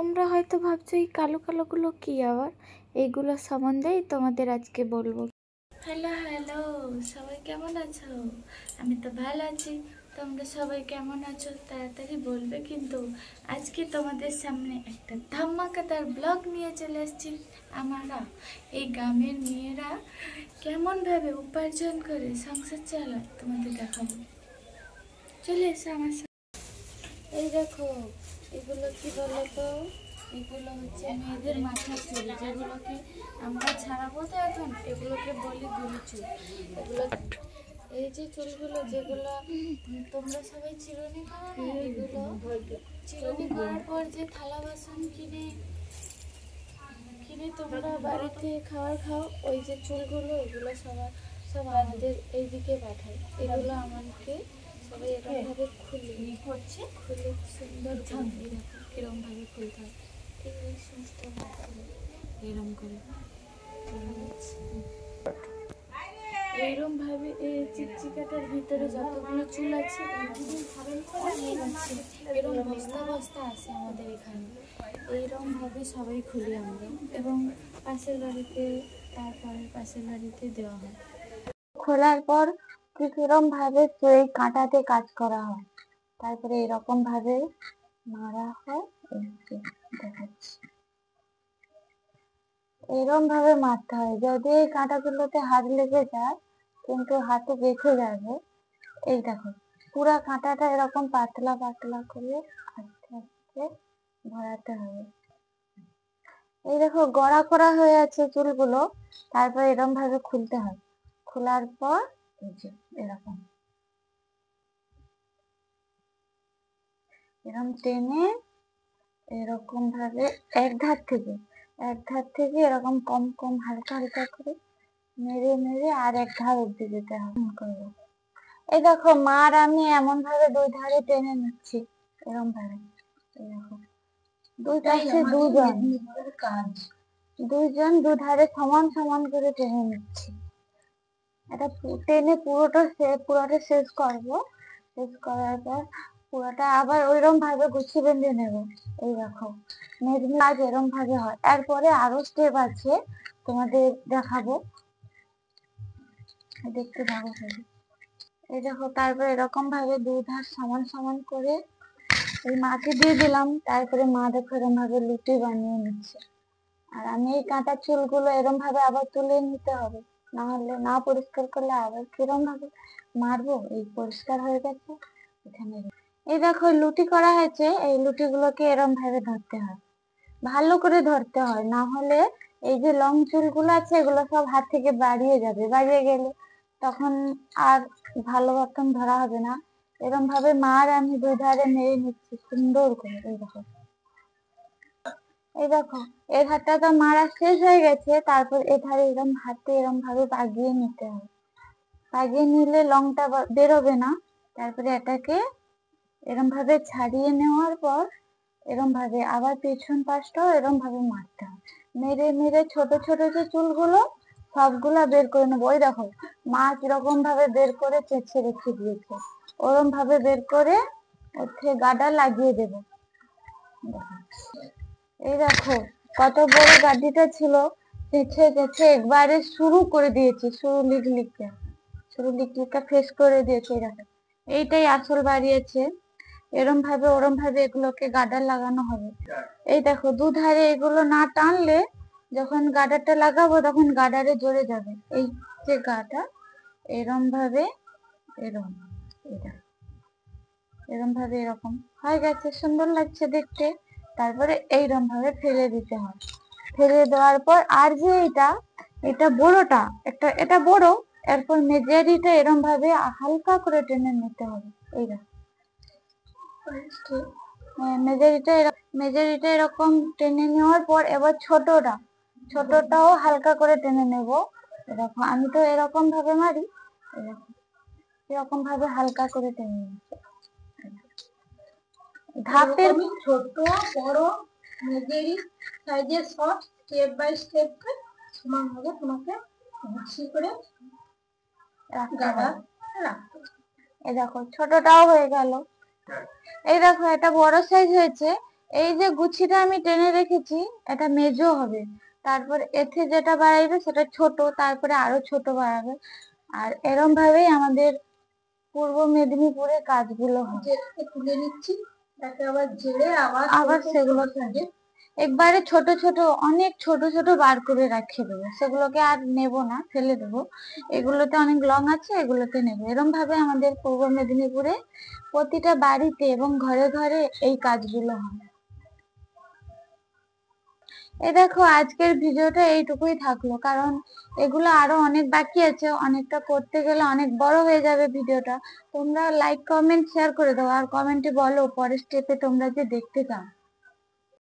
তোমরা হয়তো ভাবছো এই কালো কালো গুলো কি, আবার এইগুলো সম্বন্ধেই তোমাদের আজকে বলবো। হ্যালো হ্যালো, সবাই কেমন আছো? আমি তো ভালো আছি। তোমরা সবাই কেমন আছো তাড়াতাড়ি বলবে কিন্তু। আজকে তোমাদের সামনে একটা ধামাকাদার ব্লগ নিয়ে চলে এসেছি। আমরা এই গ্রামের মেয়েরা কেমনভাবে উপার্জন করে সংসার চালায় তোমাদের দেখাবো। চলে এসো আমার সাথে। এই দেখো, এগুলো কি বলো তো? এগুলো হচ্ছে মেয়েদের মাথার চুল, যেগুলোকে আমরা ছাড়াবো তো এখন। এগুলোকে বলি গুলি চুল। এগুলো এই যে চুলগুলো যেগুলো তোমরা সবাই চিরুনি করো না, এগুলো চিরুনি করার পর যে থালা বাসন কিনে কিনে তোমরা বাড়িতে খাবার খাও, ওই যে চুলগুলো এগুলো সব আমাদের এইদিকে পাঠায়। এগুলো আমাকে সবাই এরকমভাবে খুলে সুন্দর এরকম ভাবে খুলতে হয়। এই সমস্ত এরকম করে এইরকম ভাবে এই চিকচিকাটার ভিতরে যতগুলো চুল আছে অনেক আছে, এরকম বস্তা বস্তা আছে আমাদের এখানে। এইরকম ভাবে সবাই খুলি আমরা, এবং পাশের বাড়িতে, তারপরে পাশের বাড়িতে দেওয়া হয়। খোলার পর কিরকম ভাবে এই কাঁটাতে কাজ করা হয়, তারপরে এরকম ভাবে মারা হয়। দেখাচ্ছি, এরকম ভাবে মারতে হয়। যদি এই কাঁটাগুলোতে হাত লেগে যায় কিন্তু হাতে বেঁচে যাবে। এই দেখো, পুরা কাঁটাটা এরকম পাতলা পাতলা করে আস্তে আস্তে ভরাতে হবে। এই দেখো গড়া করা হয়ে আছে চুলগুলো, তারপর এরকম ভাবে খুলতে হয়। খোলার পর এই যে এরকম এরকম টেনে এরকম ভাবে এক ধার থেকে এরকম কম কম হালকা হালকা করে মেরে মেরে আর এক ধার অব্দি যেতে হবে। এই দেখো মার আমি এমন ভাবে দুই ধারে টেনে নিচ্ছি, এরকম ভাবে। এই দেখো দুই পাশে দুইজন দুধারে সমান সমান করে টেনে নিচ্ছি। এটা টেনে পুরোটা শেষ করবো। শেষ করার পর পুরোটা আবার ওইরকম ভাবে গুছিয়ে বেঁধে নেবো। এই দেখো কাজ এরকম ভাবে হয়। এরপরে আরো স্টেপ আছে, তোমাদের দেখাবো, দেখতে থাকো। এই দেখো তারপর এরকম ভাবে দুই ধার সমান সমান করে এই মাকে দিয়ে দিলাম। তারপরে মা দেখো এরকম ভাবে লুটি বানিয়ে নিচ্ছে। আর আমি এই কাঁটা চুলগুলো এরকম ভাবে আবার তুলে নিতে হবে, না হলে না পরিষ্কার করলে আবার কিরম ভাবে মারবো। এই পরিষ্কার হয়ে গেছে এখানে। এই দেখো লুটি করা হয়েছে, এই লুটি গুলোকে এরম ভাবে ধরতে হয়, ভালো করে ধরতে হয়, না হলে এই যে লং চুলগুলো আছে এগুলো সব হাত থেকে বাড়িয়ে যাবে। বাড়িয়ে গেলে তখন আর ভালো মতন ধরা হবে না। এরকম ভাবে মার আমি দুই ধারে মেরে নিচ্ছি সুন্দর করে। এই দেখো এই ধারটা তো মারা শেষ হয়ে গেছে। তারপর এ ধারে এরকম হাতে এরকম ভাবে বাগিয়ে নিতে হবে। বাগিয়ে নিলে লংটা বেরোবে না। তারপরে এটাকে এরকম ভাবে ছাড়িয়ে নেওয়ার পর এরকম ভাবে আবার পেছন পাশটাও এরকম ভাবে মারতে হবে। মেরে মেরে ছোট ছোট যে চুলগুলো সবগুলা বের করে নেবো। ওই দেখো মা কিরকম ভাবে বের করে চেঁচে রেখে দিয়েছে, ওরম ভাবে বের করে ওতে গাডা লাগিয়ে দেবো। এই দেখো কত বড় গাড়িটা ছিল, চেঁচে চেঁচে একবারে শুরু করে দিয়েছি, শুরু লিকলিকা ফেস করে দিয়েছে। দেখো এইটাই আসল বাড়িয়েছে। এরম ভাবে ওরম ভাবে এগুলোকে গাডার লাগানো হবে। এই দেখো দুধারে এগুলো না টানলে যখন গাডারটা লাগাবো তখন গাডারে জড়ে যাবে। এই যে গাটা এরম ভাবে এরম ভাবে এরকম হয়ে গেছে, সুন্দর লাগছে দেখতে। তারপরে এইরকম ভাবে ফেলে দিতে হয়। ফেলে দেওয়ার পর আর যে এটা বড়টা এটা বড়, এরপর মেজারিটা এরকম ভাবে হালকা করে টেনে নিতে হবে। এই মেজারিটা এরকম টেনে নেওয়ার পর এবার ছোটটাও হালকা করে টেনে নেব। এরকম আমি তো এরকম ভাবে মারি, এরকম ভাবে হালকা করে টেনে নিচ্ছি। ধাপের ছোট বড় মেজারি সাইজের সব স্টেপ বাই স্টেপ সমান ভাবে তোমাকে গুছিয়ে করে গাডা রাখতে। এই দেখো ছোটটাও হয়ে গেল। এই দেখো এটা বড় সাইজ হয়েছে, এই যে গুছিটা আমি টেনে রেখেছি এটা মেজো হবে, তারপর এতে যেটা বাড়াইবে সেটা ছোট, তারপরে আরো ছোট বাড়াবে। আর এরম ভাবেই আমাদের পূর্ব মেদিনীপুরে কাজগুলো হয়। তুলে নিচ্ছি, তাকে আবার ঝেড়ে আবার সেগুলো থাকে একবারে ছোট ছোট, অনেক ছোট ছোট বার করে রেখে দেবো, সেগুলোকে আর নেব না, ফেলে দেবো। এগুলোতে অনেক লং আছে, এগুলোতে নেবো। এরকম ভাবে আমাদের পূর্ব মেদিনীপুরে প্রতিটা বাড়িতে এবং ঘরে ঘরে এই কাজগুলো হয়। এই দেখো আজকের ভিডিওটা এইটুকুই থাকলো, কারণ এগুলো আরো অনেক বাকি আছে, অনেকটা করতে গেলে অনেক বড় হয়ে যাবে ভিডিওটা। তোমরা লাইক কমেন্ট শেয়ার করে দাও, আর কমেন্টে বলো পরের স্টেপে তোমরা যে দেখতে চাও।